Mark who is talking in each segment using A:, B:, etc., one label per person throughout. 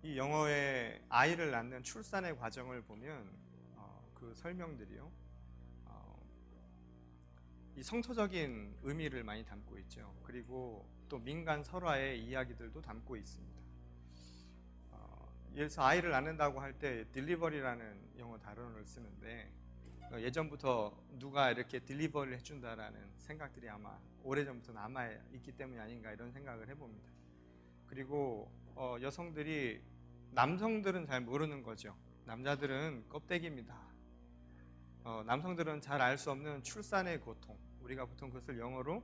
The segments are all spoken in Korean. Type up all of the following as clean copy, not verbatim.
A: 이 영어의 아이를 낳는 출산의 과정을 보면 그 설명들이요, 이 성서적인 의미를 많이 담고 있죠. 그리고 또 민간 설화의 이야기들도 담고 있습니다. 예를 들어서 아이를 낳는다고 할 때 딜리버리라는 영어 단어를 쓰는데, 예전부터 누가 이렇게 딜리버리를 해준다라는 생각들이 아마 오래전부터 남아있기 때문이 아닌가 이런 생각을 해봅니다. 그리고 여성들이, 남성들은 잘 모르는 거죠. 남자들은 껍데기입니다. 남성들은 잘 알 수 없는 출산의 고통, 우리가 보통 그것을 영어로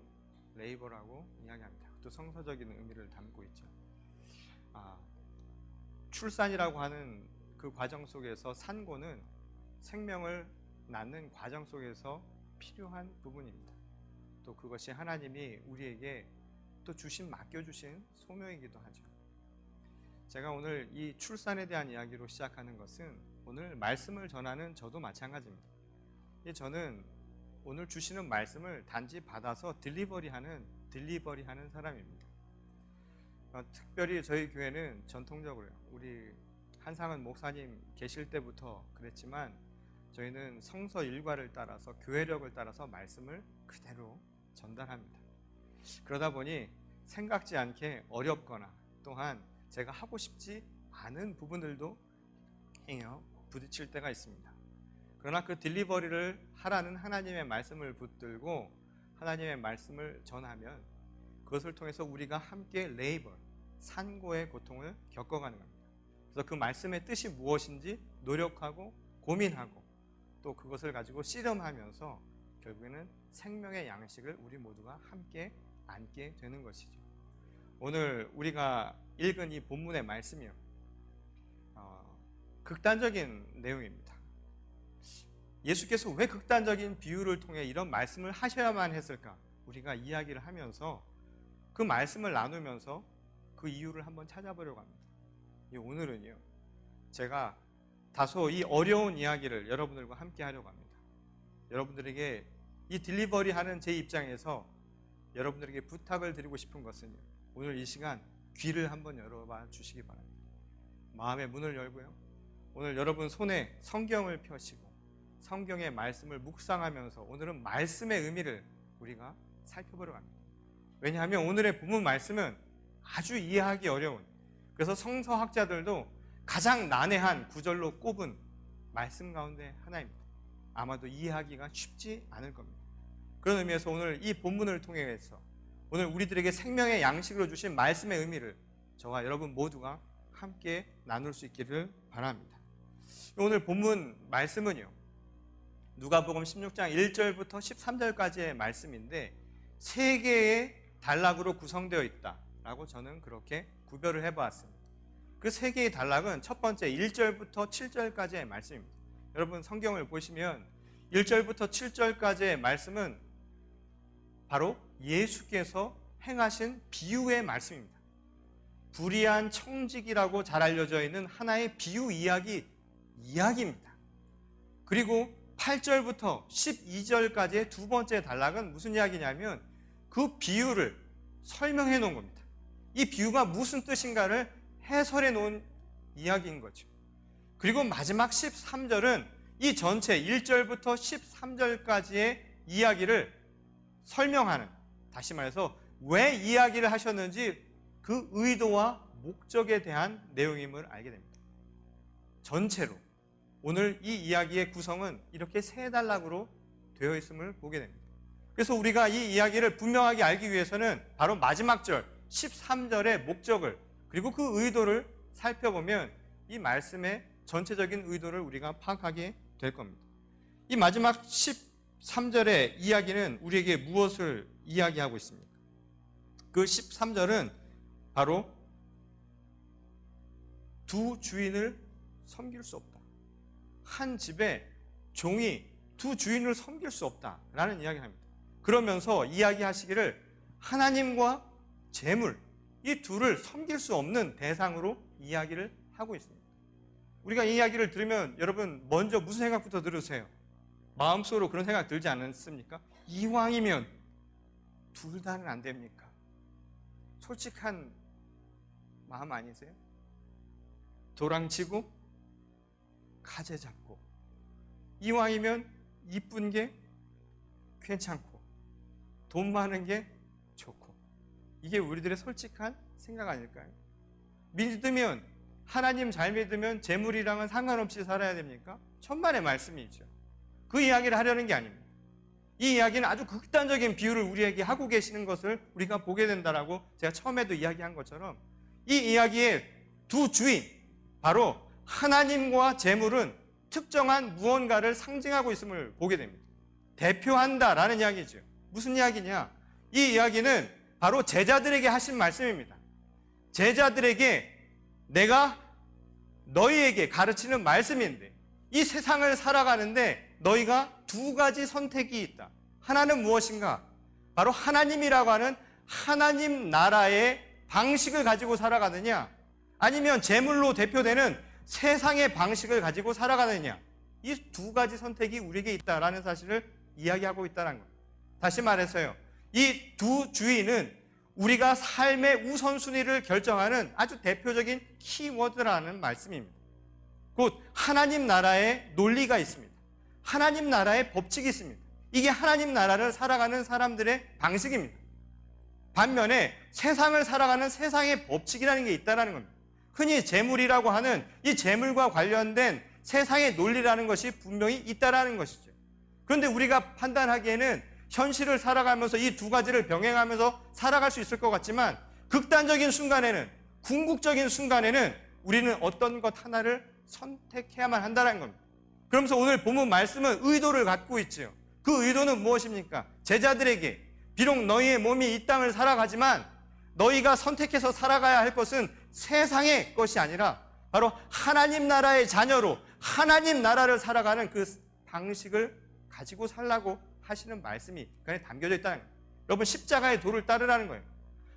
A: 레이버라고 이야기합니다. 또 성서적인 의미를 담고 있죠. 출산이라고 하는 그 과정 속에서 산고는 생명을 낳는 과정 속에서 필요한 부분입니다. 또 그것이 하나님이 우리에게 또 맡겨주신 소명이기도 하죠. 제가 오늘 이 출산에 대한 이야기로 시작하는 것은 오늘 말씀을 전하는 저도 마찬가지입니다. 저는 오늘 주시는 말씀을 단지 받아서 딜리버리하는 사람입니다. 특별히 저희 교회는 전통적으로요, 우리 한상은 목사님 계실 때부터 그랬지만 저희는 성서 일과를 따라서, 교회력을 따라서 말씀을 그대로 전달합니다. 그러다 보니 생각지 않게 어렵거나 또한 제가 하고 싶지 않은 부분들도 부딪힐 때가 있습니다. 그러나 그 딜리버리를 하라는 하나님의 말씀을 붙들고 하나님의 말씀을 전하면 그것을 통해서 우리가 함께 산고의 고통을 겪어가는 겁니다. 그래서 그 말씀의 뜻이 무엇인지 노력하고 고민하고 또 그것을 가지고 씨름하면서 결국에는 생명의 양식을 우리 모두가 함께 안게 되는 것이죠. 오늘 우리가 읽은 이 본문의 말씀이요, 극단적인 내용입니다. 예수께서 왜 극단적인 비유를 통해 이런 말씀을 하셔야만 했을까? 우리가 이야기를 하면서 그 말씀을 나누면서 그 이유를 한번 찾아보려고 합니다. 오늘은요, 제가 다소 이 어려운 이야기를 여러분들과 함께 하려고 합니다. 여러분들에게 이 딜리버리 하는 제 입장에서 여러분들에게 부탁을 드리고 싶은 것은요, 오늘 이 시간 귀를 한번 열어봐 주시기 바랍니다. 마음의 문을 열고요, 오늘 여러분 손에 성경을 펴시고 성경의 말씀을 묵상하면서 오늘은 말씀의 의미를 우리가 살펴보려고 합니다. 왜냐하면 오늘의 본문 말씀은 아주 이해하기 어려운, 그래서 성서학자들도 가장 난해한 구절로 꼽은 말씀 가운데 하나입니다. 아마도 이해하기가 쉽지 않을 겁니다. 그런 의미에서 오늘 이 본문을 통해서 오늘 우리들에게 생명의 양식으로 주신 말씀의 의미를 저와 여러분 모두가 함께 나눌 수 있기를 바랍니다. 오늘 본문 말씀은요, 누가복음 16장 1절부터 13절까지의 말씀인데 3개의 단락으로 구성되어 있다라고 저는 그렇게 구별을 해보았습니다. 그 3개의 단락은 첫 번째 1절부터 7절까지의 말씀입니다. 여러분 성경을 보시면 1절부터 7절까지의 말씀은 바로 예수께서 행하신 비유의 말씀입니다. 불의한 청직이라고 잘 알려져 있는 하나의 비유 이야기입니다. 그리고 8절부터 12절까지의 두 번째 단락은 무슨 이야기냐면 그 비유를 설명해 놓은 겁니다. 이 비유가 무슨 뜻인가를 해설해 놓은 이야기인 거죠. 그리고 마지막 13절은 이 전체 1절부터 13절까지의 이야기를 설명하는, 다시 말해서 왜 이야기를 하셨는지 그 의도와 목적에 대한 내용임을 알게 됩니다. 전체로 오늘 이 이야기의 구성은 이렇게 3단락으로 되어 있음을 보게 됩니다. 그래서 우리가 이 이야기를 분명하게 알기 위해서는 바로 마지막 절 13절의 목적을 그리고 그 의도를 살펴보면 이 말씀의 전체적인 의도를 우리가 파악하게 될 겁니다. 이 마지막 13절의 이야기는 우리에게 무엇을 이야기하고 있습니까? 그 13절은 바로 두 주인을 섬길 수 없다. 한 집에 종이 두 주인을 섬길 수 없다라는 이야기를 합니다. 그러면서 이야기하시기를 하나님과 재물, 이 둘을 섬길 수 없는 대상으로 이야기를 하고 있습니다. 우리가 이 이야기를 들으면 여러분 먼저 무슨 생각부터 들으세요? 마음속으로 그런 생각 들지 않습니까? 이왕이면 둘 다는 안 됩니까? 솔직한 마음 아니세요? 도랑치고 가재 잡고 이왕이면 이쁜 게 괜찮고 돈 많은 게 좋고 이게 우리들의 솔직한 생각 아닐까요? 믿으면 하나님 잘 믿으면 재물이랑은 상관없이 살아야 됩니까? 천만의 말씀이죠. 그 이야기를 하려는 게 아닙니다. 이 이야기는 아주 극단적인 비유를 우리에게 하고 계시는 것을 우리가 보게 된다라고 제가 처음에도 이야기한 것처럼 이 이야기의 두 주인 바로 하나님과 재물은 특정한 무언가를 상징하고 있음을 보게 됩니다. 대표한다라는 이야기죠. 무슨 이야기냐? 이 이야기는 바로 제자들에게 하신 말씀입니다. 제자들에게 내가 너희에게 가르치는 말씀인데 이 세상을 살아가는데 너희가 두 가지 선택이 있다. 하나는 무엇인가? 바로 하나님이라고 하는 하나님 나라의 방식을 가지고 살아가느냐 아니면 재물로 대표되는 세상의 방식을 가지고 살아가느냐 이 두 가지 선택이 우리에게 있다라는 사실을 이야기하고 있다는 겁니다. 다시 말해서요. 이 두 주인은 우리가 삶의 우선순위를 결정하는 아주 대표적인 키워드라는 말씀입니다. 곧 하나님 나라의 논리가 있습니다. 하나님 나라의 법칙이 있습니다. 이게 하나님 나라를 살아가는 사람들의 방식입니다. 반면에 세상을 살아가는 세상의 법칙이라는 게 있다는 겁니다. 흔히 재물이라고 하는 이 재물과 관련된 세상의 논리라는 것이 분명히 있다는 것이죠. 그런데 우리가 판단하기에는 현실을 살아가면서 이 두 가지를 병행하면서 살아갈 수 있을 것 같지만 극단적인 순간에는 궁극적인 순간에는 우리는 어떤 것 하나를 선택해야만 한다는 겁니다. 그러면서 오늘 본문 말씀은 의도를 갖고 있죠. 그 의도는 무엇입니까? 제자들에게 비록 너희의 몸이 이 땅을 살아가지만 너희가 선택해서 살아가야 할 것은 세상의 것이 아니라 바로 하나님 나라의 자녀로 하나님 나라를 살아가는 그 방식을 가지고 살라고 하시는 말씀이 그 안에 담겨져 있다는 거예요. 여러분 십자가의 도를 따르라는 거예요.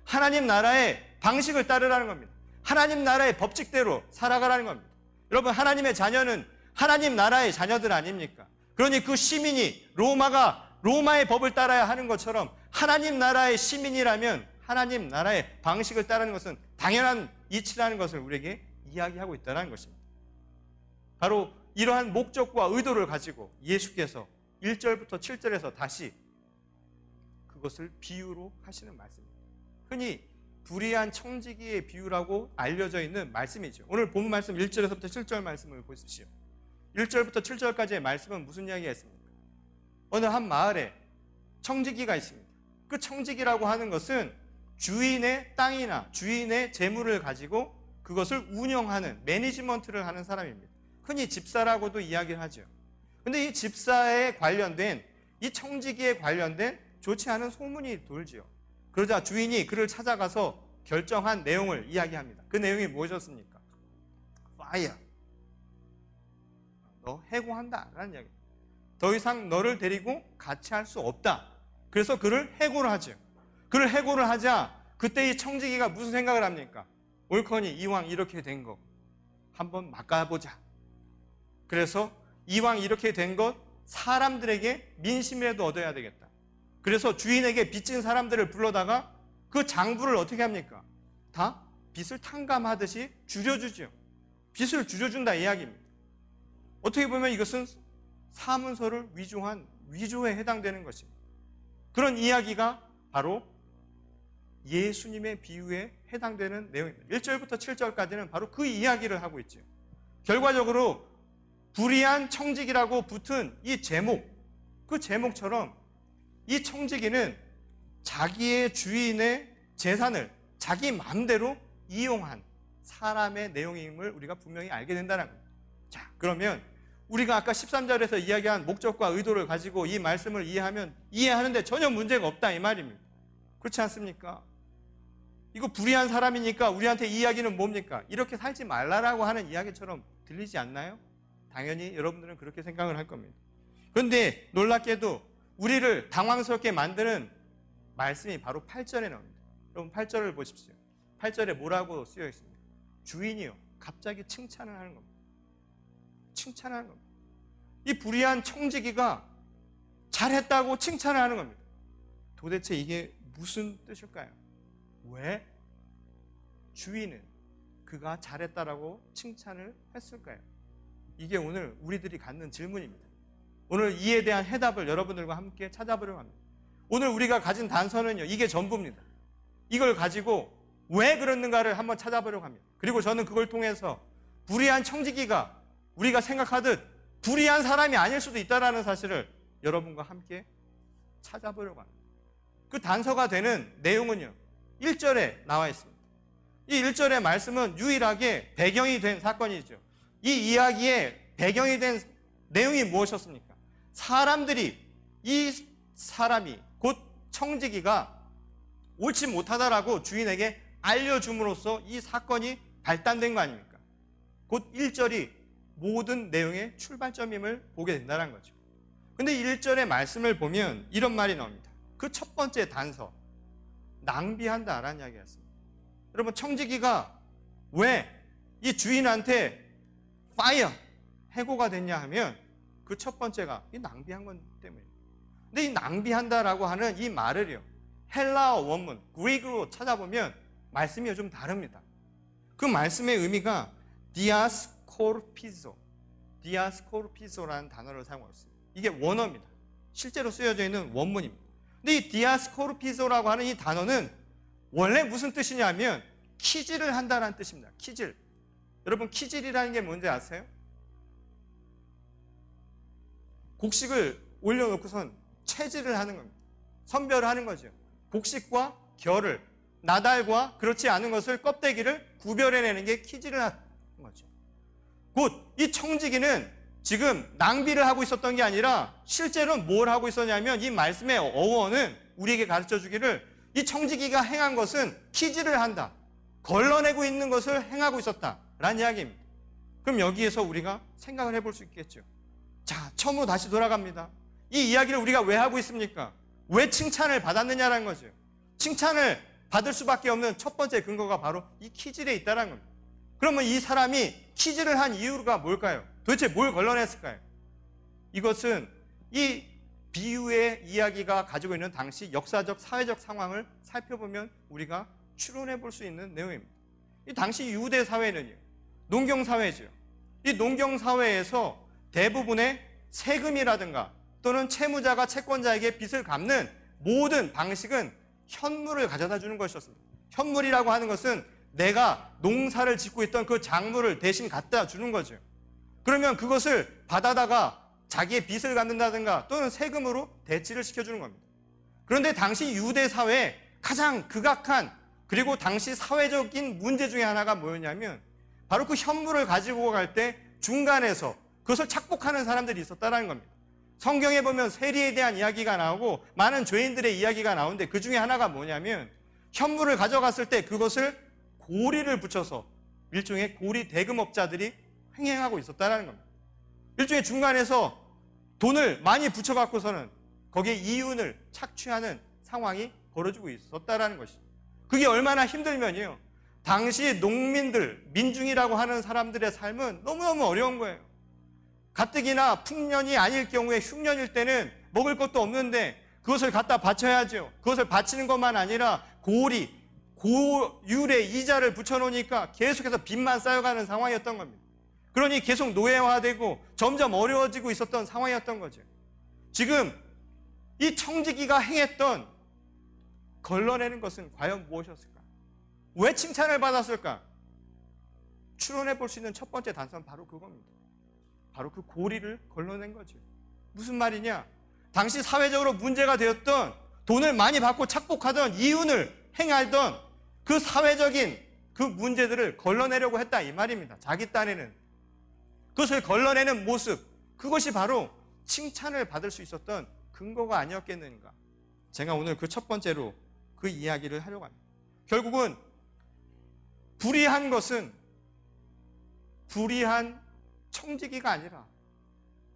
A: 하나님 나라의 방식을 따르라는 겁니다. 하나님 나라의 법칙대로 살아가라는 겁니다. 여러분 하나님의 자녀는 하나님 나라의 자녀들 아닙니까? 그러니 그 시민이 로마의 법을 따라야 하는 것처럼 하나님 나라의 시민이라면 하나님 나라의 방식을 따르는 것은 당연한 이치라는 것을 우리에게 이야기하고 있다는 것입니다. 바로 이러한 목적과 의도를 가지고 예수께서 1절부터 7절에서 다시 그것을 비유로 하시는 말씀입니다. 흔히 불의한 청지기의 비유라고 알려져 있는 말씀이죠. 오늘 본문 말씀 1절에서부터 7절 말씀을 보십시오. 1절부터 7절까지의 말씀은 무슨 이야기가 있습니까? 어느 한 마을에 청지기가 있습니다. 그 청지기라고 하는 것은 주인의 땅이나 주인의 재물을 가지고 그것을 운영하는 매니지먼트를 하는 사람입니다. 흔히 집사라고도 이야기를 하죠. 그런데 이 집사에 관련된 이 청지기에 관련된 좋지 않은 소문이 돌지요. 그러자 주인이 그를 찾아가서 결정한 내용을 이야기합니다. 그 내용이 무엇이었습니까? Fire. 너 해고한다 라는 이야기입니다. 더 이상 너를 데리고 같이 할 수 없다. 그래서 그를 해고를 하죠. 그를 해고를 하자 그때 이 청지기가 무슨 생각을 합니까? 옳거니 이왕 이렇게 된 거 한번 막아보자. 그래서 이왕 이렇게 된 것 사람들에게 민심이라도 얻어야 되겠다. 그래서 주인에게 빚진 사람들을 불러다가 그 장부를 어떻게 합니까? 다 빚을 탕감하듯이 줄여주죠. 빚을 줄여준다 이야기입니다. 어떻게 보면 이것은 사문서를 위조한 위조에 해당되는 것입니다. 그런 이야기가 바로 예수님의 비유에 해당되는 내용입니다. 1절부터 7절까지는 바로 그 이야기를 하고 있죠. 결과적으로 불의한 청지기라고 붙은 이 제목, 그 제목처럼 이 청지기는 자기의 주인의 재산을 자기 마음대로 이용한 사람의 내용임을 우리가 분명히 알게 된다는 겁니다. 자, 그러면 우리가 아까 13절에서 이야기한 목적과 의도를 가지고 이 말씀을 이해하는데 전혀 문제가 없다 이 말입니다. 그렇지 않습니까? 이거 불의한 사람이니까 우리한테 이 이야기는 뭡니까? 이렇게 살지 말라라고 하는 이야기처럼 들리지 않나요? 당연히 여러분들은 그렇게 생각을 할 겁니다. 그런데 놀랍게도 우리를 당황스럽게 만드는 말씀이 바로 8절에 나옵니다. 여러분 8절을 보십시오. 8절에 뭐라고 쓰여 있습니까? 주인이요 갑자기 칭찬을 하는 겁니다. 칭찬하는 겁니다. 이 불의한 청지기가 잘했다고 칭찬을 하는 겁니다. 도대체 이게 무슨 뜻일까요? 왜? 주인은 그가 잘했다라고 칭찬을 했을까요? 이게 오늘 우리들이 갖는 질문입니다. 오늘 이에 대한 해답을 여러분들과 함께 찾아보려고 합니다. 오늘 우리가 가진 단서는요, 이게 전부입니다. 이걸 가지고 왜 그랬는가를 한번 찾아보려고 합니다. 그리고 저는 그걸 통해서 불의한 청지기가 우리가 생각하듯 불의한 사람이 아닐 수도 있다는 사실을 여러분과 함께 찾아보려고 합니다. 그 단서가 되는 내용은요, 1절에 나와 있습니다. 이 1절의 말씀은 유일하게 배경이 된 사건이죠. 이 이야기의 배경이 된 내용이 무엇이었습니까? 이 사람이 곧 청지기가 옳지 못하다라고 주인에게 알려줌으로써 이 사건이 발단된 거 아닙니까? 곧 1절이 모든 내용의 출발점임을 보게 된다는 거죠. 근데 1절의 말씀을 보면 이런 말이 나옵니다. 그 첫 번째 단서, 낭비한다라는 이야기였습니다. 여러분, 청지기가 왜 이 주인한테 해고가 됐냐 하면 그 첫 번째가 이 낭비한 건 때문이에요. 근데 이 낭비한다라고 하는 이 말을요, 헬라어 원문, 그리그로 찾아보면 말씀이 좀 다릅니다. 그 말씀의 의미가 디아스코르피소라는 단어를 사용하고 있습니다. 이게 원어입니다. 실제로 쓰여져 있는 원문입니다. 근데 이 디아스코르피소라고 하는 이 단어는 원래 무슨 뜻이냐면 키질을 한다라는 뜻입니다. 키질. 여러분, 키질이라는 게 뭔지 아세요? 곡식을 올려놓고선 채질을 하는 겁니다. 선별을 하는 거죠. 곡식과 결을, 나달과 그렇지 않은 것을, 껍데기를 구별해내는 게 키질을 하는 거죠. 곧 이 청지기는 지금 낭비를 하고 있었던 게 아니라 실제로 뭘 하고 있었냐면 이 말씀의 어원은 우리에게 가르쳐 주기를 이 청지기가 행한 것은 키질을 한다, 걸러내고 있는 것을 행하고 있었다라는 이야기입니다. 그럼 여기에서 우리가 생각을 해볼 수 있겠죠. 자, 처음으로 다시 돌아갑니다. 이 이야기를 우리가 왜 하고 있습니까? 왜 칭찬을 받았느냐라는 거죠. 칭찬을 받을 수밖에 없는 첫 번째 근거가 바로 이 키질에 있다는 겁니다. 그러면 이 사람이 키질을 한 이유가 뭘까요? 도대체 뭘 걸러냈을까요? 이것은 이 비유의 이야기가 가지고 있는 당시 역사적, 사회적 상황을 살펴보면 우리가 추론해 볼 수 있는 내용입니다. 이 당시 유대 사회는요, 농경사회죠. 이 농경사회에서 대부분의 세금이라든가 또는 채무자가 채권자에게 빚을 갚는 모든 방식은 현물을 가져다 주는 것이었습니다. 현물이라고 하는 것은 내가 농사를 짓고 있던 그 작물을 대신 갖다 주는 거죠. 그러면 그것을 받아다가 자기의 빚을 갚는다든가 또는 세금으로 대치를 시켜주는 겁니다. 그런데 당시 유대 사회에 가장 극악한 그리고 당시 사회적인 문제 중에 하나가 뭐였냐면 바로 그 현물을 가지고 갈 때 중간에서 그것을 착복하는 사람들이 있었다는 겁니다. 성경에 보면 세리에 대한 이야기가 나오고 많은 죄인들의 이야기가 나오는데 그 중에 하나가 뭐냐면 현물을 가져갔을 때 그것을 고리를 붙여서 일종의 고리 대금업자들이 횡행하고 있었다는 겁니다. 일종의 중간에서 돈을 많이 붙여갖고서는 거기에 이윤을 착취하는 상황이 벌어지고 있었다는 것이죠. 그게 얼마나 힘들면요, 당시 농민들, 민중이라고 하는 사람들의 삶은 너무너무 어려운 거예요. 가뜩이나 풍년이 아닐 경우에 흉년일 때는 먹을 것도 없는데 그것을 갖다 바쳐야죠. 그것을 바치는 것만 아니라 고율의 이자를 붙여놓으니까 계속해서 빚만 쌓여가는 상황이었던 겁니다. 그러니 계속 노예화되고 점점 어려워지고 있었던 상황이었던 거죠. 지금 이 청지기가 행했던 걸러내는 것은 과연 무엇이었을까? 왜 칭찬을 받았을까? 추론해 볼 수 있는 첫 번째 단서는 바로 그겁니다. 바로 그 고리를 걸러낸 거죠. 무슨 말이냐? 당시 사회적으로 문제가 되었던 돈을 많이 받고 착복하던 이윤을 행하던 그 사회적인 그 문제들을 걸러내려고 했다 이 말입니다. 자기 딴에는 그것을 걸러내는 모습, 그것이 바로 칭찬을 받을 수 있었던 근거가 아니었겠는가. 제가 오늘 그 첫 번째로 그 이야기를 하려고 합니다. 결국은 불의한 것은 불의한 청지기가 아니라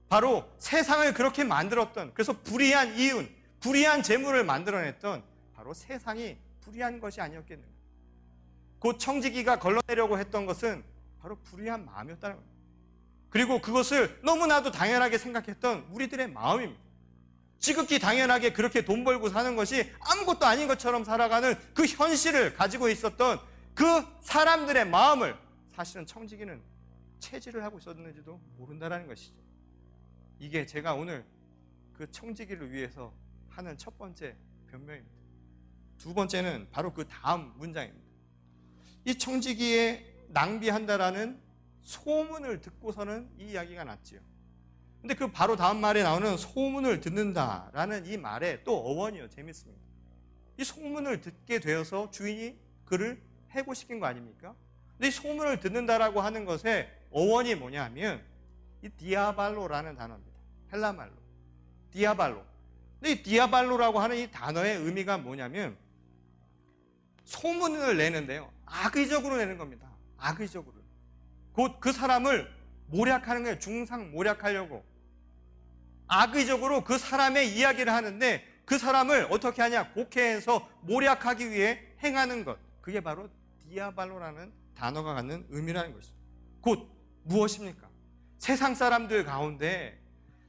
A: 바로 세상을 그렇게 만들었던, 그래서 불의한 이윤, 불의한 재물을 만들어냈던 바로 세상이 불의한 것이 아니었겠는가. 곧 청지기가 걸러내려고 했던 것은 바로 불의한 마음이었다는 겁니다. 그리고 그것을 너무나도 당연하게 생각했던 우리들의 마음입니다. 지극히 당연하게 그렇게 돈 벌고 사는 것이 아무것도 아닌 것처럼 살아가는 그 현실을 가지고 있었던 그 사람들의 마음을 사실은 청지기는 체질을 하고 있었는지도 모른다는 것이죠. 이게 제가 오늘 그 청지기를 위해서 하는 첫 번째 변명입니다. 두 번째는 바로 그 다음 문장입니다. 이 청지기에 낭비한다라는 소문을 듣고서는 이 이야기가 났지요. 근데 그 바로 다음 말에 나오는 소문을 듣는다라는 이 말에 또 어원이요. 재밌습니다. 이 소문을 듣게 되어서 주인이 그를 해고시킨 거 아닙니까? 근데 이 소문을 듣는다라고 하는 것의 어원이 뭐냐면 이 디아발로라는 단어입니다. 헬라말로. 디아발로. 근데 이 디아발로라고 하는 이 단어의 의미가 뭐냐면 소문을 내는데요. 악의적으로 내는 겁니다. 악의적으로. 곧 그 사람을 모략하는 거예요. 중상 모략하려고. 악의적으로 그 사람의 이야기를 하는데 그 사람을 어떻게 하냐? 곡해해서 모략하기 위해 행하는 것. 그게 바로 디아발로라는 단어가 갖는 의미라는 것이죠. 곧 무엇입니까? 세상 사람들 가운데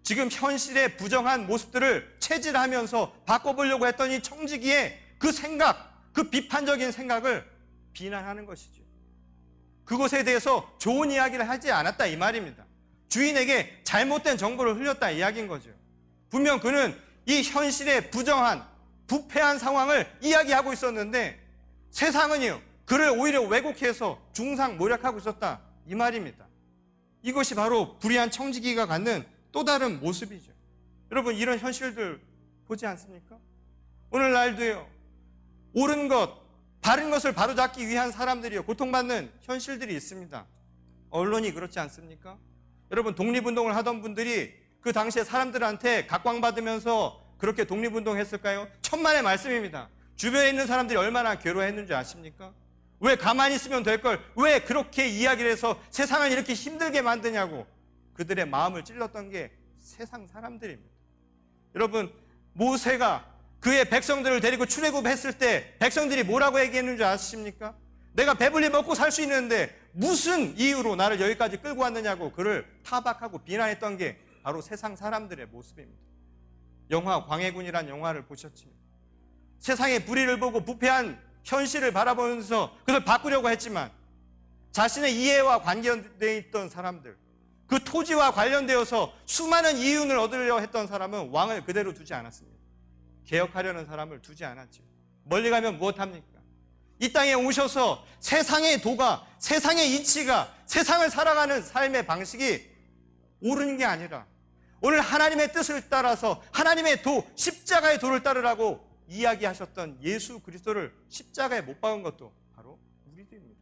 A: 지금 현실의 부정한 모습들을 체질하면서 바꿔보려고 했던 이 청지기의 그 생각, 그 비판적인 생각을 비난하는 것이죠. 그것에 대해서 좋은 이야기를 하지 않았다 이 말입니다. 주인에게 잘못된 정보를 흘렸다 이야기인 거죠. 분명 그는 이 현실의 부정한, 부패한 상황을 이야기하고 있었는데 세상은요, 그를 오히려 왜곡해서 중상 모략하고 있었다 이 말입니다. 이것이 바로 불의한 청지기가 갖는 또 다른 모습이죠. 여러분 이런 현실들 보지 않습니까? 오늘날도요, 옳은 것, 바른 것을 바로잡기 위한 사람들이요 고통받는 현실들이 있습니다. 언론이 그렇지 않습니까? 여러분 독립운동을 하던 분들이 그 당시에 사람들한테 각광받으면서 그렇게 독립운동했을까요? 천만의 말씀입니다. 주변에 있는 사람들이 얼마나 괴로워했는지 아십니까? 왜 가만히 있으면 될 걸 왜 그렇게 이야기를 해서 세상을 이렇게 힘들게 만드냐고 그들의 마음을 찔렀던 게 세상 사람들입니다. 여러분 모세가 그의 백성들을 데리고 출애굽했을 때 백성들이 뭐라고 얘기했는지 아십니까? 내가 배불리 먹고 살 수 있는데 무슨 이유로 나를 여기까지 끌고 왔느냐고 그를 타박하고 비난했던 게 바로 세상 사람들의 모습입니다. 영화 광해군이라는 영화를 보셨지만 세상의 불의를 보고 부패한 현실을 바라보면서 그걸 바꾸려고 했지만 자신의 이해와 관계되어 있던 사람들, 그 토지와 관련되어서 수많은 이윤을 얻으려 했던 사람은 왕을 그대로 두지 않았습니다. 개혁하려는 사람을 두지 않았죠. 멀리 가면 무엇합니까? 이 땅에 오셔서 세상의 도가, 세상의 이치가, 세상을 살아가는 삶의 방식이 옳은 게 아니라 오늘 하나님의 뜻을 따라서 하나님의 도, 십자가의 도를 따르라고 이야기하셨던 예수 그리스도를 십자가에 못 박은 것도 바로 우리들입니다.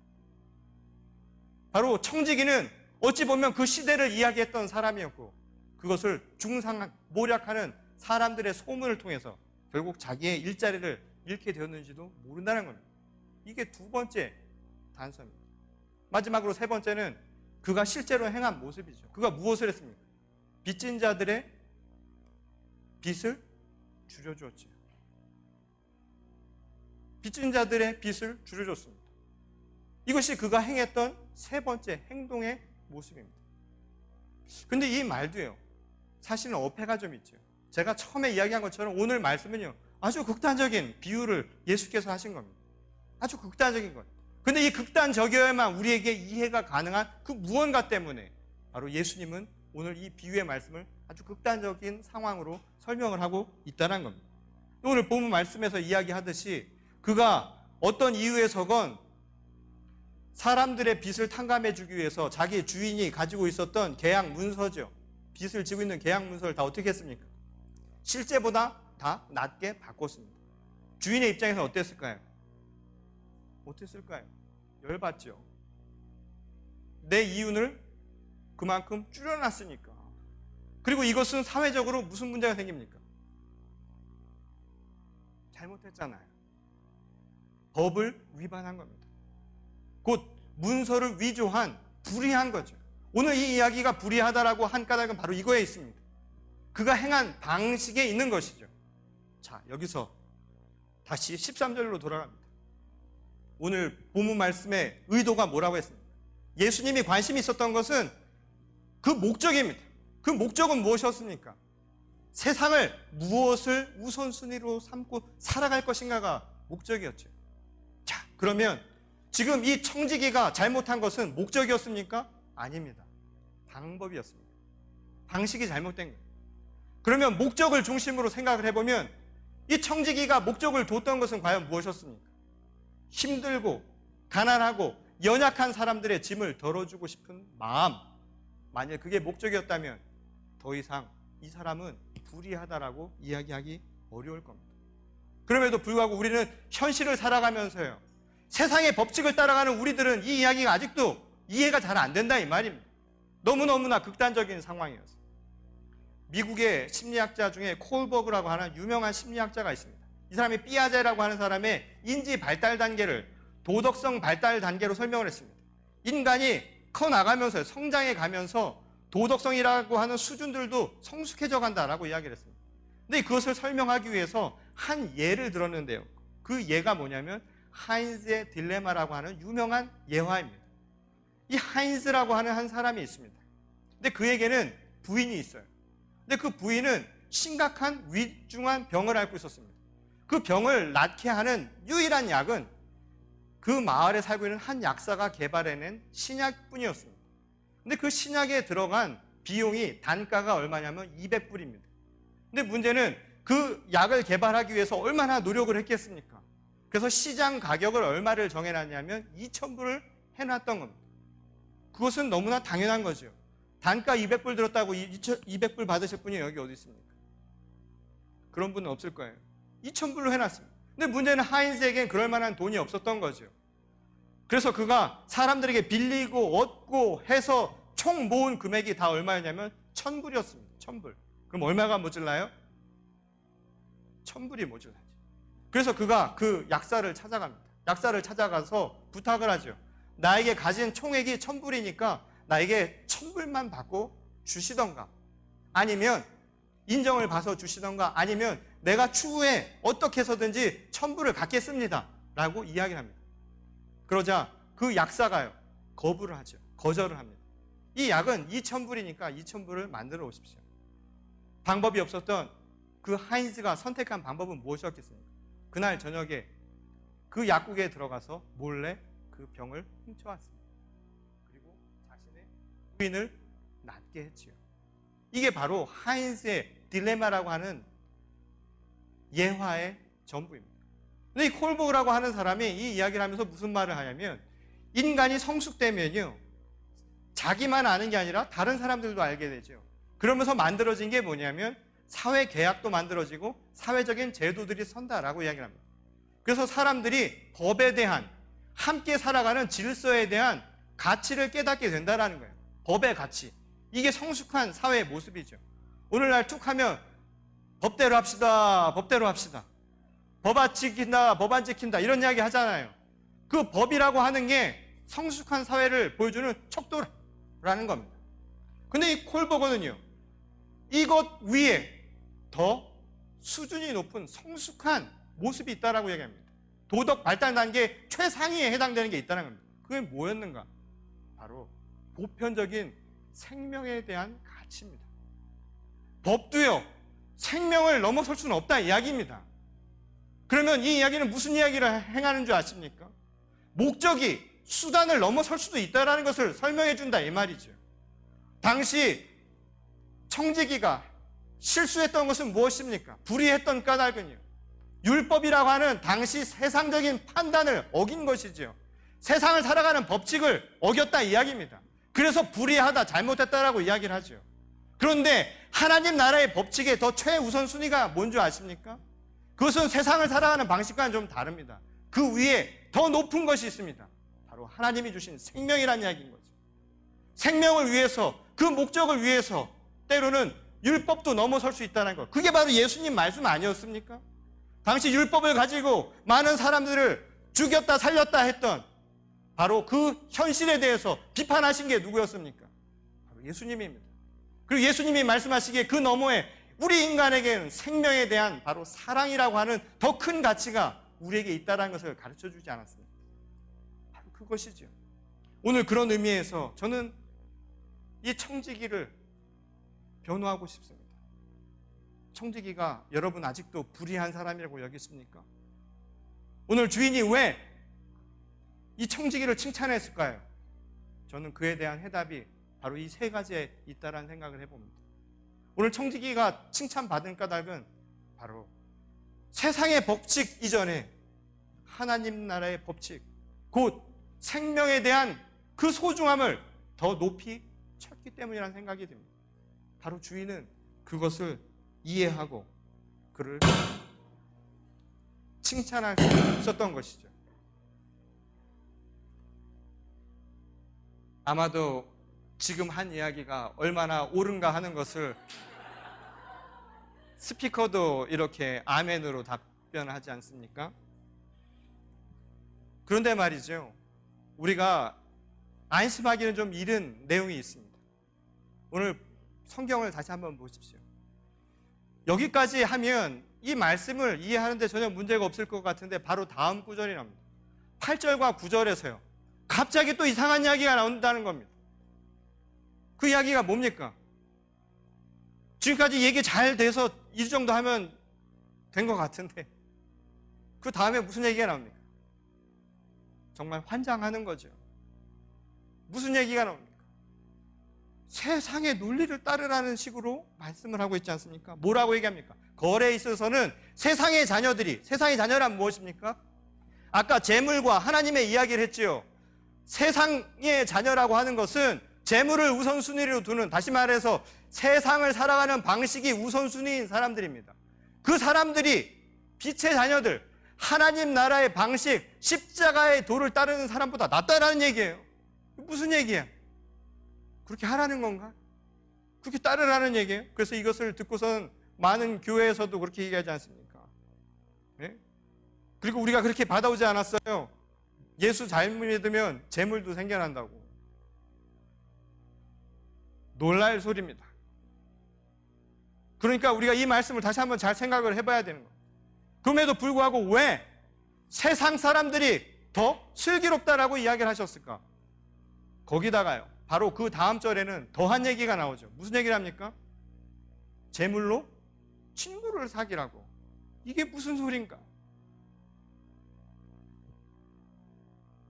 A: 바로 청지기는 어찌 보면 그 시대를 이야기했던 사람이었고 그것을 중상 모략하는 사람들의 소문을 통해서 결국 자기의 일자리를 잃게 되었는지도 모른다는 겁니다. 이게 두 번째 단서입니다. 마지막으로 세 번째는 그가 실제로 행한 모습이죠. 그가 무엇을 했습니까? 빚진 자들의 빚을 줄여주었죠. 빚진 자들의 빚을 줄여줬습니다. 이것이 그가 행했던 세 번째 행동의 모습입니다. 근데 이 말도요, 사실은 어폐가 좀 있죠. 제가 처음에 이야기한 것처럼 오늘 말씀은요, 아주 극단적인 비유를 예수께서 하신 겁니다. 아주 극단적인 것. 근데 이 극단적이어야만 우리에게 이해가 가능한 그 무언가 때문에 바로 예수님은 오늘 이 비유의 말씀을 아주 극단적인 상황으로 설명을 하고 있다는 겁니다. 오늘 본문 말씀에서 이야기하듯이 그가 어떤 이유에서건 사람들의 빚을 탕감해 주기 위해서 자기 주인이 가지고 있었던 계약 문서죠. 빚을 지고 있는 계약 문서를 다 어떻게 했습니까? 실제보다 다 낮게 바꿨습니다. 주인의 입장에서 어땠을까요? 어땠을까요? 열받죠. 내 이윤을 그만큼 줄여놨으니까. 그리고 이것은 사회적으로 무슨 문제가 생깁니까? 잘못했잖아요. 법을 위반한 겁니다. 곧 문서를 위조한 불의한 거죠. 오늘 이 이야기가 불의하다라고 한 까닭은 바로 이거에 있습니다. 그가 행한 방식에 있는 것이죠. 자, 여기서 다시 13절로 돌아갑니다. 오늘 본문 말씀의 의도가 뭐라고 했습니까? 예수님이 관심이 있었던 것은 그 목적입니다. 그 목적은 무엇이었습니까? 세상을 무엇을 우선순위로 삼고 살아갈 것인가가 목적이었죠. 자, 그러면 지금 이 청지기가 잘못한 것은 목적이었습니까? 아닙니다. 방법이었습니다. 방식이 잘못된 거예요. 그러면 목적을 중심으로 생각을 해보면 이 청지기가 목적을 뒀던 것은 과연 무엇이었습니까? 힘들고 가난하고 연약한 사람들의 짐을 덜어주고 싶은 마음. 만약 그게 목적이었다면 더 이상 이 사람은 불의하다라고 이야기하기 어려울 겁니다. 그럼에도 불구하고 우리는 현실을 살아가면서요, 세상의 법칙을 따라가는 우리들은 이 이야기가 아직도 이해가 잘 안 된다 이 말입니다. 너무너무나 극단적인 상황이었어요. 미국의 심리학자 중에 콜버그라고 하는 유명한 심리학자가 있습니다. 이 사람이 삐아제라고 하는 사람의 인지 발달 단계를 도덕성 발달 단계로 설명을 했습니다. 인간이 커나가면서 성장해 가면서 도덕성이라고 하는 수준들도 성숙해져 간다라고 이야기를 했습니다. 근데 그것을 설명하기 위해서 한 예를 들었는데요. 그 예가 뭐냐면 하인즈의 딜레마라고 하는 유명한 예화입니다. 이 하인즈라고 하는 한 사람이 있습니다. 근데 그에게는 부인이 있어요. 근데 그 부인은 심각한 위중한 병을 앓고 있었습니다. 그 병을 낫게 하는 유일한 약은 그 마을에 살고 있는 한 약사가 개발해낸 신약뿐이었습니다. 근데 그 신약에 들어간 비용이 단가가 얼마냐면 200불입니다. 근데 문제는 그 약을 개발하기 위해서 얼마나 노력을 했겠습니까? 그래서 시장 가격을 얼마를 정해놨냐면 2,000불을 해놨던 겁니다. 그것은 너무나 당연한 거죠. 단가 200불 들었다고 200불 받으실 분이 여기 어디 있습니까? 그런 분은 없을 거예요. 2,000불로 해놨습니다. 근데 문제는 하인즈에겐 그럴 만한 돈이 없었던 거죠. 그래서 그가 사람들에게 빌리고 얻고 해서 총 모은 금액이 다 얼마였냐면 1,000불이었습니다. 1,000불. 그럼 얼마가 모자라요? 1,000불이 모자라죠. 그래서 그가 그 약사를 찾아갑니다. 약사를 찾아가서 부탁을 하죠. 나에게 가진 총액이 1,000불이니까 나에게 1,000불만 받고 주시던가, 아니면 인정을 봐서 주시던가, 아니면 내가 추후에 어떻게 해서든지 1,000불을 갚겠습니다 라고 이야기를 합니다. 그러자 그 약사가요, 거부를 하죠. 거절을 합니다. 이 약은 2,000불이니까 2,000불을 만들어 오십시오. 방법이 없었던 그 하인즈가 선택한 방법은 무엇이었겠습니까? 그날 저녁에 그 약국에 들어가서 몰래 그 병을 훔쳐왔습니다. 그리고 자신의 부인을 낫게 했지요. 이게 바로 하인즈의 딜레마라고 하는 예화의 전부입니다. 근데 이 콜버그라고 하는 사람이 이 이야기를 하면서 무슨 말을 하냐면, 인간이 성숙되면요, 자기만 아는 게 아니라 다른 사람들도 알게 되죠. 그러면서 만들어진 게 뭐냐면 사회 계약도 만들어지고 사회적인 제도들이 선다라고 이야기를 합니다. 그래서 사람들이 법에 대한, 함께 살아가는 질서에 대한 가치를 깨닫게 된다라는 거예요. 법의 가치. 이게 성숙한 사회의 모습이죠. 오늘날 툭 하면 법대로 합시다, 법대로 합시다. 법 안 지킨다, 법 안 지킨다, 이런 이야기 하잖아요. 그 법이라고 하는 게 성숙한 사회를 보여주는 척도라는 겁니다. 근데 이 콜버거는요, 이것 위에 더 수준이 높은 성숙한 모습이 있다라고 얘기합니다. 도덕 발달 단계 최상위에 해당되는 게 있다는 겁니다. 그게 뭐였는가? 바로 보편적인 생명에 대한 가치입니다. 법도요, 생명을 넘어설 수는 없다 이야기입니다. 그러면 이 이야기는 무슨 이야기를 행하는 줄 아십니까? 목적이 수단을 넘어설 수도 있다는 것을 설명해 준다 이 말이죠. 당시 청지기가 실수했던 것은 무엇입니까? 불의했던 까닭은요, 율법이라고 하는 당시 세상적인 판단을 어긴 것이죠. 세상을 살아가는 법칙을 어겼다 이야기입니다. 그래서 불의하다, 잘못했다라고 이야기를 하죠. 그런데 하나님 나라의 법칙의 더 최우선순위가 뭔 줄 아십니까? 그것은 세상을 살아가는 방식과는 좀 다릅니다. 그 위에 더 높은 것이 있습니다. 바로 하나님이 주신 생명이라는 이야기인 거죠. 생명을 위해서, 그 목적을 위해서 때로는 율법도 넘어설 수 있다는 것. 그게 바로 예수님 말씀 아니었습니까? 당시 율법을 가지고 많은 사람들을 죽였다 살렸다 했던 바로 그 현실에 대해서 비판하신 게 누구였습니까? 바로 예수님입니다. 그리고 예수님이 말씀하시기에 그 너머에 우리 인간에게는 생명에 대한 바로 사랑이라고 하는 더 큰 가치가 우리에게 있다는 것을 가르쳐 주지 않았습니까? 바로 그것이죠. 오늘 그런 의미에서 저는 이 청지기를 변호하고 싶습니다. 청지기가 여러분 아직도 불의한 사람이라고 여기십니까? 오늘 주인이 왜 이 청지기를 칭찬했을까요? 저는 그에 대한 해답이 바로 이 세 가지에 있다라는 생각을 해봅니다. 오늘 청지기가 칭찬받은 까닭은 바로 세상의 법칙 이전에 하나님 나라의 법칙, 곧 생명에 대한 그 소중함을 더 높이 쳤기 때문이라는 생각이 듭니다. 바로 주인은 그것을 이해하고 그를 칭찬할 수 있었던 것이죠. 아마도 지금 한 이야기가 얼마나 옳은가 하는 것을 스피커도 이렇게 아멘으로 답변하지 않습니까? 그런데 말이죠, 우리가 안심하기는 좀 이른 내용이 있습니다. 오늘 성경을 다시 한번 보십시오. 여기까지 하면 이 말씀을 이해하는데 전혀 문제가 없을 것 같은데 바로 다음 구절이 나옵니다. 8절과 9절에서요, 갑자기 또 이상한 이야기가 나온다는 겁니다. 그 이야기가 뭡니까? 지금까지 얘기 잘 돼서 이 정도 하면 된 것 같은데 그 다음에 무슨 얘기가 나옵니까? 정말 환장하는 거죠. 무슨 얘기가 나옵니까? 세상의 논리를 따르라는 식으로 말씀을 하고 있지 않습니까? 뭐라고 얘기합니까? 거래에 있어서는 세상의 자녀들이, 세상의 자녀란 무엇입니까? 아까 재물과 하나님의 이야기를 했지요. 세상의 자녀라고 하는 것은 재물을 우선순위로 두는, 다시 말해서 세상을 살아가는 방식이 우선순위인 사람들입니다. 그 사람들이, 빛의 자녀들, 하나님 나라의 방식, 십자가의 도를 따르는 사람보다 낫다라는 얘기예요. 무슨 얘기야? 그렇게 하라는 건가? 그렇게 따르라는 얘기예요? 그래서 이것을 듣고선 많은 교회에서도 그렇게 얘기하지 않습니까? 네? 그리고 우리가 그렇게 받아오지 않았어요. 예수 잘 믿으면 재물도 생겨난다고. 놀랄 소리입니다. 그러니까 우리가 이 말씀을 다시 한번 잘 생각을 해봐야 되는 거예요. 그럼에도 불구하고 왜 세상 사람들이 더 슬기롭다라고 이야기를 하셨을까? 거기다가요, 바로 그 다음 절에는 더한 얘기가 나오죠. 무슨 얘기를 합니까? 재물로 친구를 사귀라고. 이게 무슨 소린가?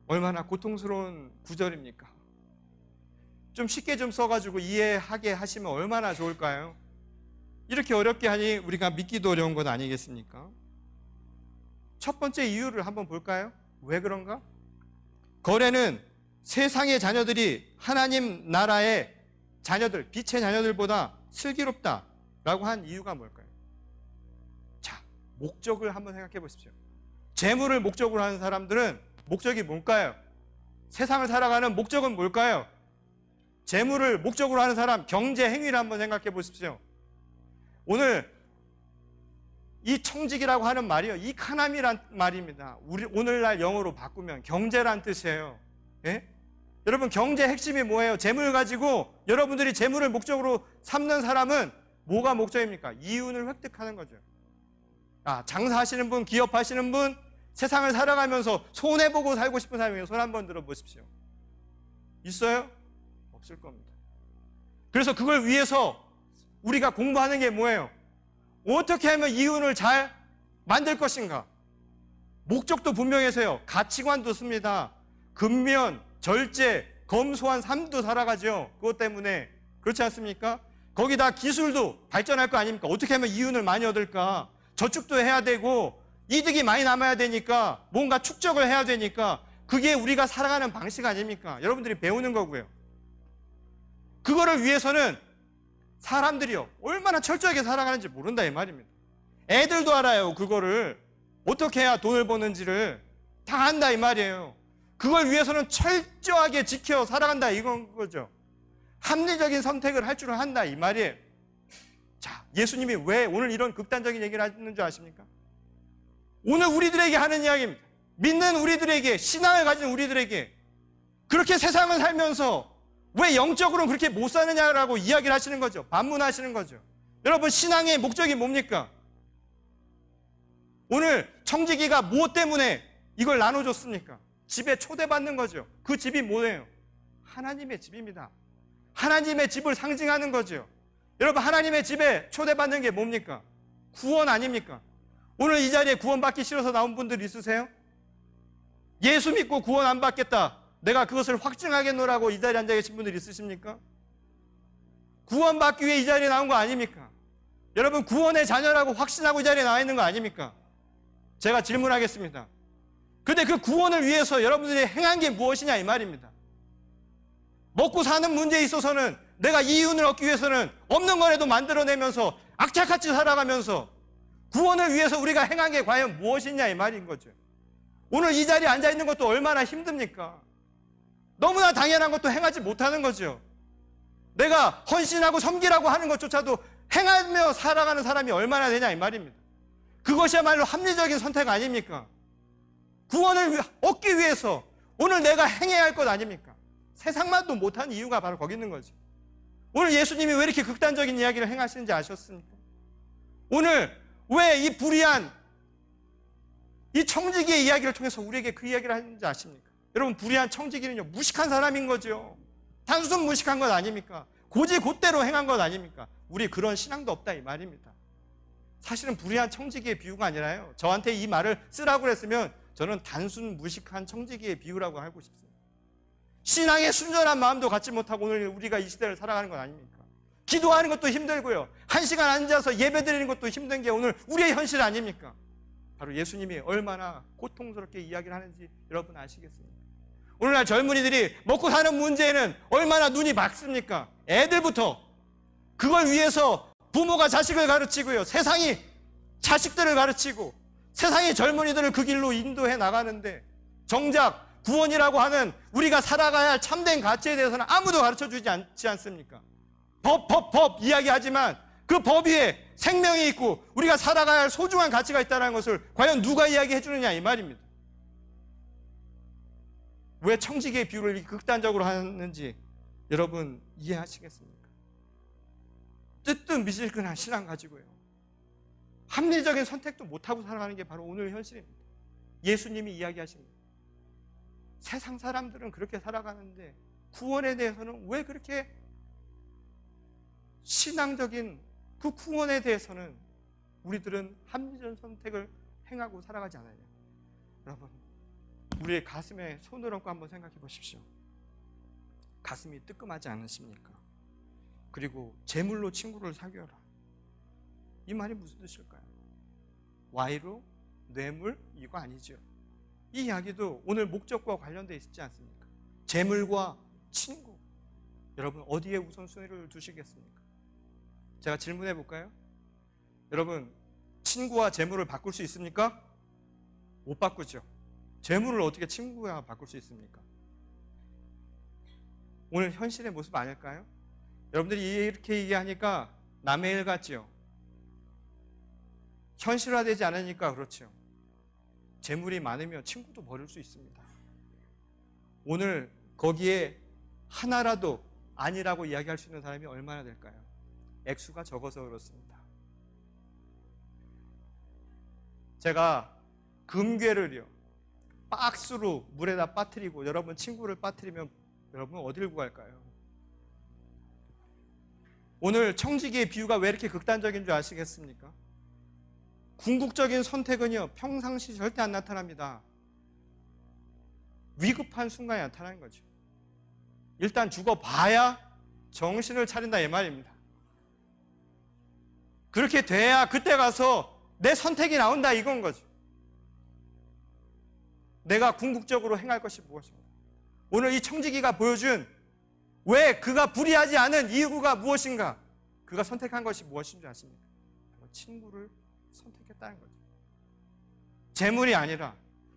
A: 얼마나 고통스러운 구절입니까? 좀 쉽게 좀 써가지고 이해하게 하시면 얼마나 좋을까요? 이렇게 어렵게 하니 우리가 믿기도 어려운 것 아니겠습니까? 첫 번째 이유를 한번 볼까요? 왜 그런가? 거래는 세상의 자녀들이 하나님 나라의 자녀들, 빛의 자녀들보다 슬기롭다라고 한 이유가 뭘까요? 자, 목적을 한번 생각해 보십시오. 재물을 목적으로 하는 사람들은 목적이 뭘까요? 세상을 살아가는 목적은 뭘까요? 재물을 목적으로 하는 사람, 경제 행위를 한번 생각해 보십시오. 오늘 이 청직이라고 하는 말이요, 이카나미란 말입니다. 우리 오늘날 영어로 바꾸면 경제란 뜻이에요. 예? 여러분, 경제 핵심이 뭐예요? 재물 가지고 여러분들이 재물을 목적으로 삼는 사람은 뭐가 목적입니까? 이윤을 획득하는 거죠. 아, 장사하시는 분, 기업하시는 분, 세상을 살아가면서 손해보고 살고 싶은 사람이에요. 손 한번 들어보십시오. 있어요? 없을 겁니다. 그래서 그걸 위해서 우리가 공부하는 게 뭐예요? 어떻게 하면 이윤을 잘 만들 것인가? 목적도 분명해서요, 가치관도 씁니다. 근면, 절제, 검소한 삶도 살아가죠. 그것 때문에. 그렇지 않습니까? 거기다 기술도 발전할 거 아닙니까? 어떻게 하면 이윤을 많이 얻을까? 저축도 해야 되고 이득이 많이 남아야 되니까 뭔가 축적을 해야 되니까 그게 우리가 살아가는 방식 아닙니까? 여러분들이 배우는 거고요. 그거를 위해서는 사람들이요, 얼마나 철저하게 살아가는지 모른다 이 말입니다. 애들도 알아요. 그거를 어떻게 해야 돈을 버는지를 다 안다 이 말이에요. 그걸 위해서는 철저하게 지켜 살아간다 이건 거죠. 합리적인 선택을 할 줄을 한다 이 말이에요. 자, 예수님이 왜 오늘 이런 극단적인 얘기를 하는 줄 아십니까? 오늘 우리들에게 하는 이야기입니다. 믿는 우리들에게, 신앙을 가진 우리들에게 그렇게 세상을 살면서 왜 영적으로는 그렇게 못 사느냐라고 이야기를 하시는 거죠. 반문하시는 거죠. 여러분, 신앙의 목적이 뭡니까? 오늘 청지기가 무엇 때문에 이걸 나눠줬습니까? 집에 초대받는 거죠. 그 집이 뭐예요? 하나님의 집입니다. 하나님의 집을 상징하는 거죠. 여러분, 하나님의 집에 초대받는 게 뭡니까? 구원 아닙니까? 오늘 이 자리에 구원받기 싫어서 나온 분들 있으세요? 예수 믿고 구원 안 받겠다, 내가 그것을 확증하겠노라고 이 자리에 앉아 계신 분들 있으십니까? 구원받기 위해 이 자리에 나온 거 아닙니까? 여러분, 구원의 자녀라고 확신하고 이 자리에 나와 있는 거 아닙니까? 제가 질문하겠습니다. 근데 그 구원을 위해서 여러분들이 행한 게 무엇이냐 이 말입니다. 먹고 사는 문제에 있어서는 내가 이윤을 얻기 위해서는 없는 거라도 만들어내면서 악착같이 살아가면서 구원을 위해서 우리가 행한 게 과연 무엇이냐 이 말인 거죠. 오늘 이 자리에 앉아있는 것도 얼마나 힘듭니까? 너무나 당연한 것도 행하지 못하는 거죠. 내가 헌신하고 섬기라고 하는 것조차도 행하며 살아가는 사람이 얼마나 되냐 이 말입니다. 그것이야말로 합리적인 선택 아닙니까? 구원을 얻기 위해서 오늘 내가 행해야 할 것 아닙니까? 세상만도 못한 이유가 바로 거기 있는 거죠. 오늘 예수님이 왜 이렇게 극단적인 이야기를 행하시는지 아셨습니까? 오늘 왜 이 불의한 이 청지기의 이야기를 통해서 우리에게 그 이야기를 하는지 아십니까? 여러분, 불의한 청지기는요, 무식한 사람인 거죠. 단순 무식한 것 아닙니까? 고지곧대로 행한 것 아닙니까? 우리 그런 신앙도 없다 이 말입니다. 사실은 불의한 청지기의 비유가 아니라요, 저한테 이 말을 쓰라고 그랬으면 저는 단순 무식한 청지기의 비유라고 하고 싶습니다. 신앙의 순전한 마음도 갖지 못하고 오늘 우리가 이 시대를 살아가는 건 아닙니까? 기도하는 것도 힘들고요, 1시간 앉아서 예배 드리는 것도 힘든 게 오늘 우리의 현실 아닙니까? 바로 예수님이 얼마나 고통스럽게 이야기를 하는지 여러분 아시겠습니까? 오늘날 젊은이들이 먹고 사는 문제에는 얼마나 눈이 밝습니까? 애들부터 그걸 위해서 부모가 자식을 가르치고요, 세상이 자식들을 가르치고 세상의 젊은이들을 그 길로 인도해 나가는데 정작 구원이라고 하는 우리가 살아가야 할 참된 가치에 대해서는 아무도 가르쳐주지 않지 않습니까? 법 이야기하지만 그 법 위에 생명이 있고 우리가 살아가야 할 소중한 가치가 있다는 것을 과연 누가 이야기해 주느냐 이 말입니다. 왜 청지기의 비유를 이렇게 극단적으로 하는지 여러분 이해하시겠습니까? 뜨뜻미질근한 신앙 가지고요, 합리적인 선택도 못하고 살아가는 게 바로 오늘 현실입니다. 예수님이 이야기하십니다. 세상 사람들은 그렇게 살아가는데 구원에 대해서는 왜 그렇게 신앙적인 그 구원에 대해서는 우리들은 합리적인 선택을 행하고 살아가지 않아요? 여러분, 우리의 가슴에 손을 얹고 한번 생각해 보십시오. 가슴이 뜨끔하지 않으십니까? 그리고 재물로 친구를 사귀어라, 이 말이 무슨 뜻일까요? 와이로? 뇌물? 이거 아니죠. 이 이야기도 오늘 목적과 관련되어 있지 않습니까? 재물과 친구, 여러분 어디에 우선순위를 두시겠습니까? 제가 질문해 볼까요? 여러분, 친구와 재물을 바꿀 수 있습니까? 못 바꾸죠. 재물을 어떻게 친구와 바꿀 수 있습니까? 오늘 현실의 모습 아닐까요? 여러분들이 이렇게 얘기하니까 남의 일 같죠? 현실화되지 않으니까 그렇죠. 재물이 많으면 친구도 버릴 수 있습니다. 오늘 거기에 하나라도 아니라고 이야기할 수 있는 사람이 얼마나 될까요? 액수가 적어서 그렇습니다. 제가 금괴를요, 박스로 물에다 빠뜨리고 여러분 친구를 빠뜨리면 여러분 어디를 구할까요? 오늘 청지기의 비유가 왜 이렇게 극단적인 줄 아시겠습니까? 궁극적인 선택은요, 평상시 절대 안 나타납니다. 위급한 순간에 나타나는 거죠. 일단 죽어봐야 정신을 차린다 이 말입니다. 그렇게 돼야 그때 가서 내 선택이 나온다 이건 거죠. 내가 궁극적으로 행할 것이 무엇인가? 오늘 이 청지기가 보여준 왜 그가 불의하지 않은 이유가 무엇인가? 그가 선택한 것이 무엇인 줄 아십니까? 친구를 선택했다는 거죠. 재물이 아니라,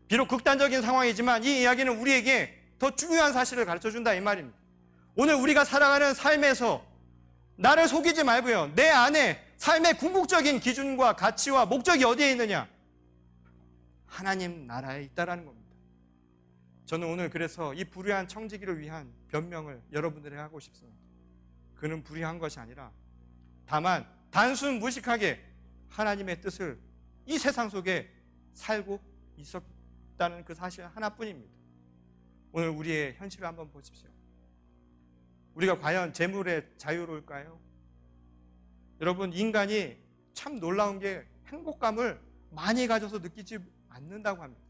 A: 비록 극단적인 상황이지만 이 이야기는 우리에게 더 중요한 사실을 가르쳐준다 이 말입니다. 오늘 우리가 살아가는 삶에서 나를 속이지 말고요, 내 안에 삶의 궁극적인 기준과 가치와 목적이 어디에 있느냐? 하나님 나라에 있다라는 겁니다. 저는 오늘 그래서 이 불의한 청지기를 위한 변명을 여러분들에게 하고 싶습니다. 그는 불의한 것이 아니라 다만 단순 무식하게 하나님의 뜻을 이 세상 속에 살고 있었다는 그 사실 하나뿐입니다. 오늘 우리의 현실을 한번 보십시오. 우리가 과연 재물에 자유로울까요? 여러분, 인간이 참 놀라운 게 행복감을 많이 가져서 느끼지 않는다고 합니다.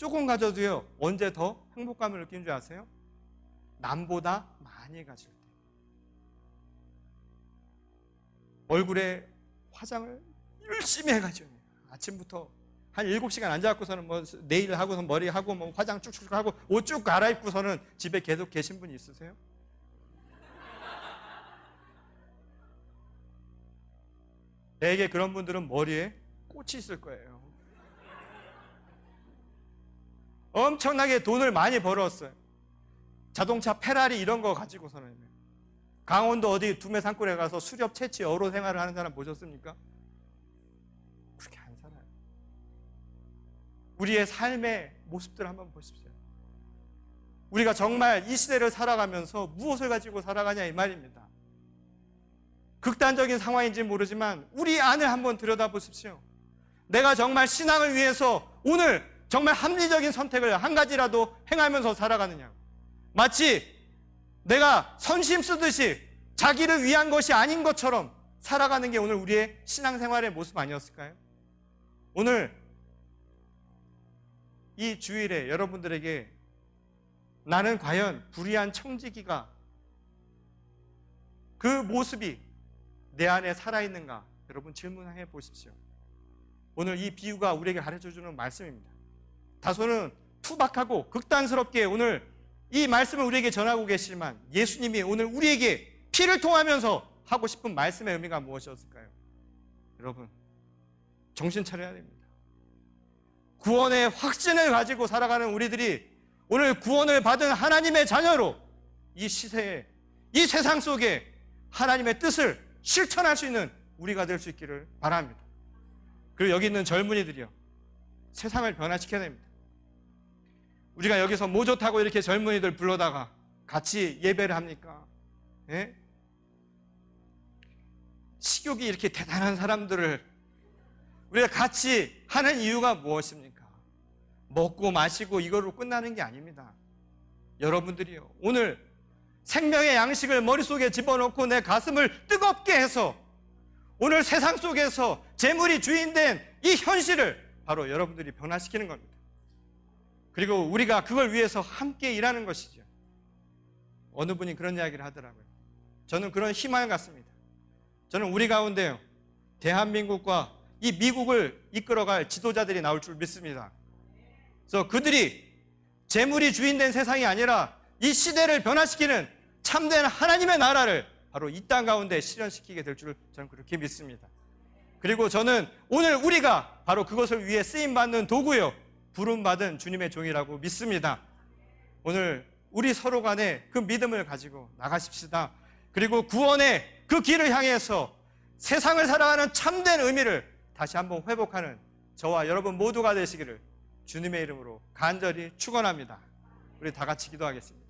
A: 조금 가져도요, 언제 더 행복감을 느끼는 줄 아세요? 남보다 많이 가질 때. 얼굴에 화장을 열심히 해가지고 아침부터 한 7시간 앉아갖고서는 뭐 네일 하고서 머리 하고 뭐 화장 쭉쭉 하고 옷 쭉 갈아입고서는 집에 계속 계신 분이 있으세요? 대개 그런 분들은 머리에 꽃이 있을 거예요. 엄청나게 돈을 많이 벌었어요. 자동차 페라리 이런 거 가지고서는. 강원도 어디 두메 산골에 가서 수렵 채취 어로 생활을 하는 사람 보셨습니까? 그렇게 안 살아요. 우리의 삶의 모습들 한번 보십시오. 우리가 정말 이 시대를 살아가면서 무엇을 가지고 살아가냐 이 말입니다. 극단적인 상황인지 모르지만 우리 안을 한번 들여다보십시오. 내가 정말 신앙을 위해서 오늘 정말 합리적인 선택을 한 가지라도 행하면서 살아가느냐. 마치 내가 선심 쓰듯이 자기를 위한 것이 아닌 것처럼 살아가는 게 오늘 우리의 신앙생활의 모습 아니었을까요? 오늘 이 주일에 여러분들에게 나는 과연 불의한 청지기가 그 모습이 내 안에 살아있는가? 여러분 질문해 보십시오. 오늘 이 비유가 우리에게 가르쳐주는 말씀입니다. 다소는 투박하고 극단스럽게 오늘 이 말씀을 우리에게 전하고 계시지만 예수님이 오늘 우리에게 피를 통하면서 하고 싶은 말씀의 의미가 무엇이었을까요? 여러분 정신 차려야 됩니다. 구원의 확신을 가지고 살아가는 우리들이 오늘 구원을 받은 하나님의 자녀로 이 시세에, 이 세상 속에 하나님의 뜻을 실천할 수 있는 우리가 될 수 있기를 바랍니다. 그리고 여기 있는 젊은이들이요, 세상을 변화시켜야 됩니다. 우리가 여기서 모조 타고 이렇게 젊은이들 불러다가 같이 예배를 합니까? 예? 식욕이 이렇게 대단한 사람들을 우리가 같이 하는 이유가 무엇입니까? 먹고 마시고 이거로 끝나는 게 아닙니다. 여러분들이요, 오늘 생명의 양식을 머릿속에 집어넣고 내 가슴을 뜨겁게 해서 오늘 세상 속에서 재물이 주인된 이 현실을 바로 여러분들이 변화시키는 겁니다. 그리고 우리가 그걸 위해서 함께 일하는 것이죠. 어느 분이 그런 이야기를 하더라고요. 저는 그런 희망을 갖습니다. 저는 우리 가운데요, 대한민국과 이 미국을 이끌어갈 지도자들이 나올 줄 믿습니다. 그래서 그들이 재물이 주인된 세상이 아니라 이 시대를 변화시키는 참된 하나님의 나라를 바로 이 땅 가운데 실현시키게 될 줄 저는 그렇게 믿습니다. 그리고 저는 오늘 우리가 바로 그것을 위해 쓰임받는 도구요, 부름받은 주님의 종이라고 믿습니다. 오늘 우리 서로 간에 그 믿음을 가지고 나가십시다. 그리고 구원의 그 길을 향해서 세상을 살아가는 참된 의미를 다시 한번 회복하는 저와 여러분 모두가 되시기를 주님의 이름으로 간절히 축원합니다. 우리 다 같이 기도하겠습니다.